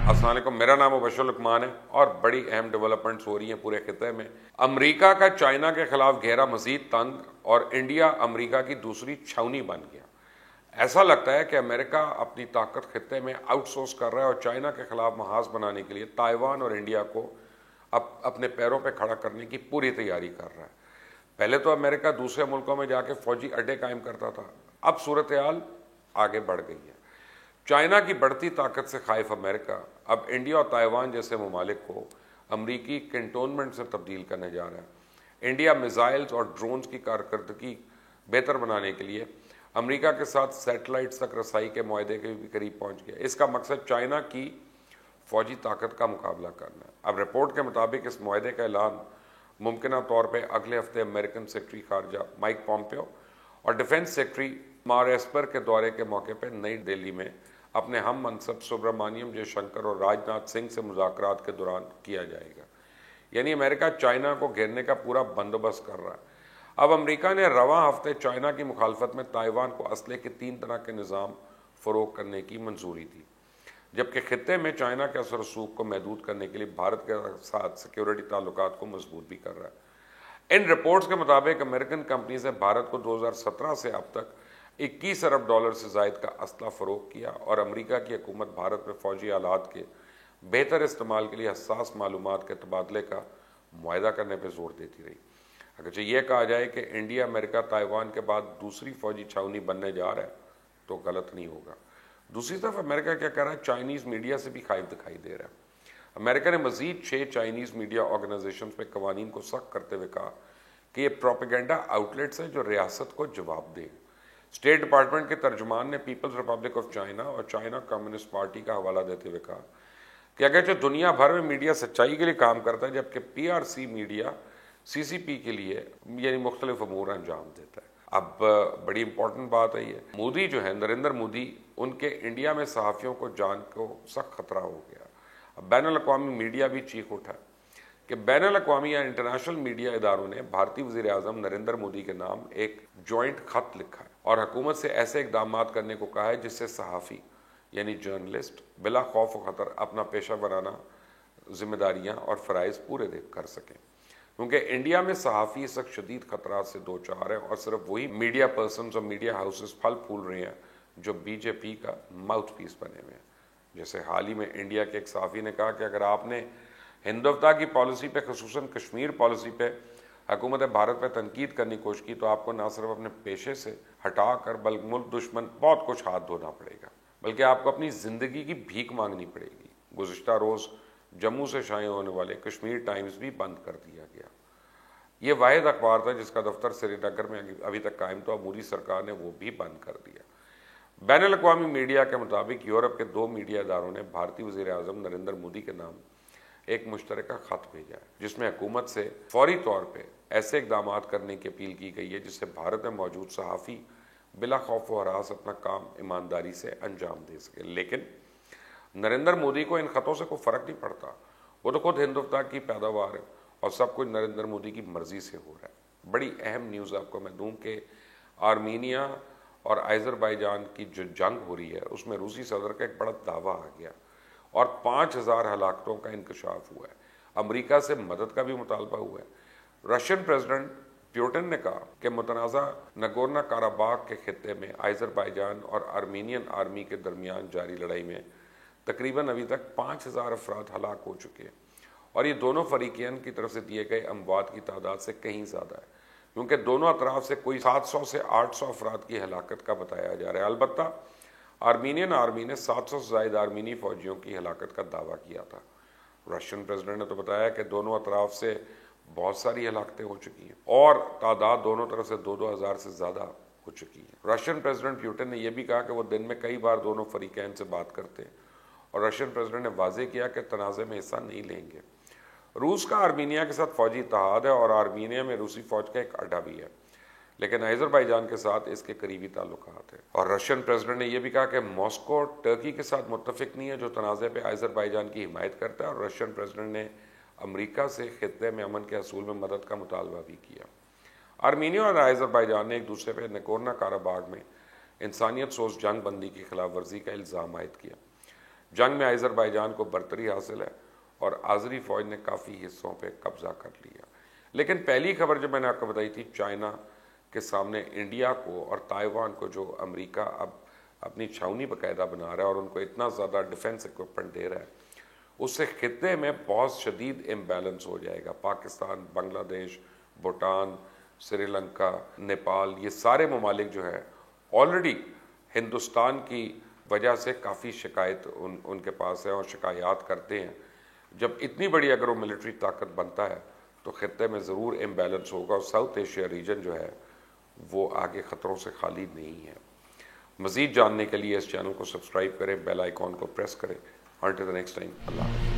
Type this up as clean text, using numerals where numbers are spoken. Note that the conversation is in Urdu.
السلام علیکم، میرا نام مبشر لقمان ہے اور بڑی اہم ڈیولپمنٹس ہو رہی ہیں پورے خطے میں۔ امریکہ کا چائنا کے خلاف گھیرا مزید تنگ اور انڈیا امریکہ کی دوسری چھاونی بن گیا۔ ایسا لگتا ہے کہ امریکہ اپنی طاقت خطے میں آؤٹ سورس کر رہا ہے اور چائنا کے خلاف محاذ بنانے کے لیے تائیوان اور انڈیا کو اپنے پیروں پہ کھڑا کرنے کی پوری تیاری کر رہا ہے۔ پہلے تو امریکہ دوسرے ملکوں میں جا کے فوجی اڈے قائم کرتا تھا، اب صورتحال آگے بڑھ گئی ہے۔ چائنا کی بڑھتی طاقت سے خائف امریکہ اب انڈیا اور تائیوان جیسے ممالک کو امریکی کنٹونمنٹ سے تبدیل کرنے جا رہا ہے۔ انڈیا میزائلز اور ڈرونز کی کارکردگی بہتر بنانے کے لیے امریکہ کے ساتھ سیٹلائٹس تک رسائی کے معاہدے کے بھی قریب پہنچ گیا۔ اس کا مقصد چائنا کی فوجی طاقت کا مقابلہ کرنا ہے۔ اب رپورٹ کے مطابق اس معاہدے کا اعلان ممکنہ طور پہ اگلے ہفتے امریکن سیکرٹری خارجہ مائک پومپیو اور ڈیفنس سیکرٹری مارک ایسپر کے دورے کے موقع پہ نئی دہلی میں اپنے ہم منصب سبرامانیم جے شنکر اور راج ناتھ سنگھ سے مذاکرات کے دوران کیا جائے گا۔ یعنی امریکہ چائنا کو گھیرنے کا پورا بندوبست کر رہا ہے۔ اب امریکہ نے رواں ہفتے چائنا کی مخالفت میں تائیوان کو اسلحے کے 3 طرح کے نظام فروغ کرنے کی منظوری دی، جبکہ خطے میں چائنا کے اثر و رسوخ کو محدود کرنے کے لیے بھارت کے ساتھ سیکیورٹی تعلقات کو مضبوط بھی کر رہا ہے۔ ان رپورٹس کے مطابق امریکن کمپنیز نے بھارت کو 2017 سے اب تک $21 ارب سے زائد کا اسلحہ فروخت کیا اور امریکہ کی حکومت بھارت میں فوجی آلات کے بہتر استعمال کے لیے حساس معلومات کے تبادلے کا معاہدہ کرنے پہ زور دیتی رہی۔ اگرچہ یہ کہا جائے کہ انڈیا امریکہ تائیوان کے بعد دوسری فوجی چھاونی بننے جا رہا ہے تو غلط نہیں ہوگا۔ دوسری طرف امریکہ کیا کہہ رہا ہے، چائنیز میڈیا سے بھی خائف دکھائی دے رہا ہے۔ امریکہ نے مزید 6 چائنیز میڈیا آرگنائزیشنز پہ قوانین کو سخت کرتے ہوئے کہا کہ یہ پروپیگنڈا آؤٹ لیٹس ہیں جو ریاست کو جواب دیں۔ اسٹیٹ ڈپارٹمنٹ کے ترجمان نے پیپلز ریپبلک آف چائنا اور چائنا کمیونسٹ پارٹی کا حوالہ دیتے ہوئے کہا کہ اگرچہ دنیا بھر میں میڈیا سچائی کے لیے کام کرتا ہے، جبکہ PRC میڈیا CCP کے لیے یعنی مختلف امور انجام دیتا ہے۔ اب بڑی امپورٹنٹ بات ہے یہ، مودی جو ہے نریندر مودی، ان کے انڈیا میں صحافیوں کو جان کو سخت خطرہ ہو گیا۔ اب بین الاقوامی میڈیا بھی چیخ اٹھا کہ بین الاقوامی یا انٹرنیشنل میڈیا اداروں نے بھارتی وزیر اعظم نریندر مودی کے نام ایک جوائنٹ خط لکھا ہے اور حکومت سے ایسے اقدامات کرنے کو کہا ہے جس سے صحافی یعنی جرنلسٹ بلا خوف و خطر اپنا پیشہ ورانہ ذمہ داریاں اور فرائض پورے کر سکیں، کیونکہ انڈیا میں صحافی اس وقت شدید خطرات سے دوچار ہیں اور صرف وہی میڈیا پرسنز اور میڈیا ہاؤسز پھل پھول رہے ہیں جو BJP کا ماؤتھ پیس بنے ہوئے ہیں۔ جیسے حال ہی میں انڈیا کے ایک صحافی نے کہا کہ اگر آپ نے ہندوتوا کی پالیسی پہ، خصوصاً کشمیر پالیسی پہ حکومت بھارت پہ تنقید کرنے کی کوشش کی تو آپ کو نہ صرف اپنے پیشے سے ہٹا کر بلکہ ملک دشمن بہت کچھ ہاتھ دھونا پڑے گا، بلکہ آپ کو اپنی زندگی کی بھیک مانگنی پڑے گی۔ گزشتہ روز جموں سے شائع ہونے والے کشمیر ٹائمز بھی بند کر دیا گیا۔ یہ واحد اخبار تھا جس کا دفتر سری نگر میں ابھی تک قائم تھا اور مودی سرکار نے وہ بھی بند کر دیا۔ بین الاقوامی میڈیا کے مطابق یورپ کے 2 میڈیا اداروں نے بھارتی وزیر اعظم نریندر مودی کے نام ایک مشترکہ خط بھیجا ہے جس میں حکومت سے فوری طور پہ ایسے اقدامات کرنے کی اپیل کی گئی ہے جس سے بھارت میں موجود صحافی بلا خوف و ہراس اپنا کام ایمانداری سے انجام دے سکے۔ لیکن نریندر مودی کو ان خطوں سے کوئی فرق نہیں پڑتا، وہ تو خود ہندوتوا کی پیداوار ہے اور سب کچھ نریندر مودی کی مرضی سے ہو رہا ہے۔ بڑی اہم نیوز آپ کو میں دوں کہ آرمینیا اور آذربائیجان کی جو جنگ ہو رہی ہے اس میں روسی صدر کا ایک بڑا دعویٰ آ گیا اور 5000 ہلاکتوں کا انکشاف ہوا ہے۔ امریکہ سے مدد کا بھی مطالبہ ہوا ہے۔ رشین پریزیڈنٹ پیوٹن نے کہا کہ متنازع نگورنو قرباخ کے خطے میں آذربائیجان اور آرمینین آرمی کے درمیان جاری لڑائی میں تقریباً ابھی تک 5000 افراد ہلاک ہو چکے ہیں اور یہ دونوں فریقین کی طرف سے دیے گئے اموات کی تعداد سے کہیں زیادہ ہے، کیونکہ دونوں اطراف سے کوئی 700 سے 800 افراد کی ہلاکت کا بتایا جا رہا ہے۔ البتہ آرمینین آرمی نے 700 سے زائد آرمینی فوجیوں کی ہلاکت کا دعویٰ کیا تھا۔ رشین پریزیڈنٹ نے تو بتایا کہ دونوں اطراف سے بہت ساری ہلاکتیں ہو چکی ہیں اور تعداد دونوں طرف سے 2-2 ہزار سے زیادہ ہو چکی ہے۔ رشین پریزیڈنٹ پیوٹن نے یہ بھی کہا کہ وہ دن میں کئی بار دونوں فریقین سے بات کرتے ہیں اور رشین پریزیڈنٹ نے واضح کیا کہ تنازع میں حصہ نہیں لیں گے۔ روس کا آرمینیا کے ساتھ فوجی اتحاد ہے اور آرمینیا میں روسی فوج کا ایک اڈا بھی ہے، لیکن آذربائیجان کے ساتھ اس کے قریبی تعلقات ہیں۔ اور رشین پریزیڈنٹ نے یہ بھی کہا کہ ماسکو ٹرکی کے ساتھ متفق نہیں ہے جو تنازع پہ آذربائیجان کی حمایت کرتا ہے، اور رشین پریزیڈنٹ نے امریکہ سے خطے میں امن کے حصول میں مدد کا مطالبہ بھی کیا۔ آرمینیا اور آذربائیجان نے ایک دوسرے پہ نگورنو قرباخ میں انسانیت سوز جنگ بندی کی خلاف ورزی کا الزام عائد کیا، جنگ میں آذربائیجان کو برتری حاصل ہے اور آذری فوج نے کافی حصوں پہ قبضہ کر لیا. لیکن پہلی خبر جو میں نے آپ کو بتائی تھی چائنا کے سامنے انڈیا کو اور تائیوان کو جو امریکہ اب اپنی چھاونی باقاعدہ بنا رہا ہے اور ان کو اتنا زیادہ ڈیفنس اکوپمنٹ دے رہا ہے، اس سے خطے میں بہت شدید امبیلنس ہو جائے گا. پاکستان، بنگلہ دیش، بھوٹان، سری لنکا، نیپال، یہ سارے ممالک جو ہے آلریڈی ہندوستان کی وجہ سے کافی شکایت ان کے پاس ہے اور شکایات کرتے ہیں. جب اتنی بڑی اگر وہ ملٹری طاقت بنتا ہے تو خطے میں ضرور امبیلنس ہوگا اور ساؤتھ ایشیا ریجن جو ہے وہ آگے خطروں سے خالی نہیں ہے. مزید جاننے کے لیے اس چینل کو سبسکرائب کریں، بیل آئیکن کو پریس کریں. Until the next time, Allah.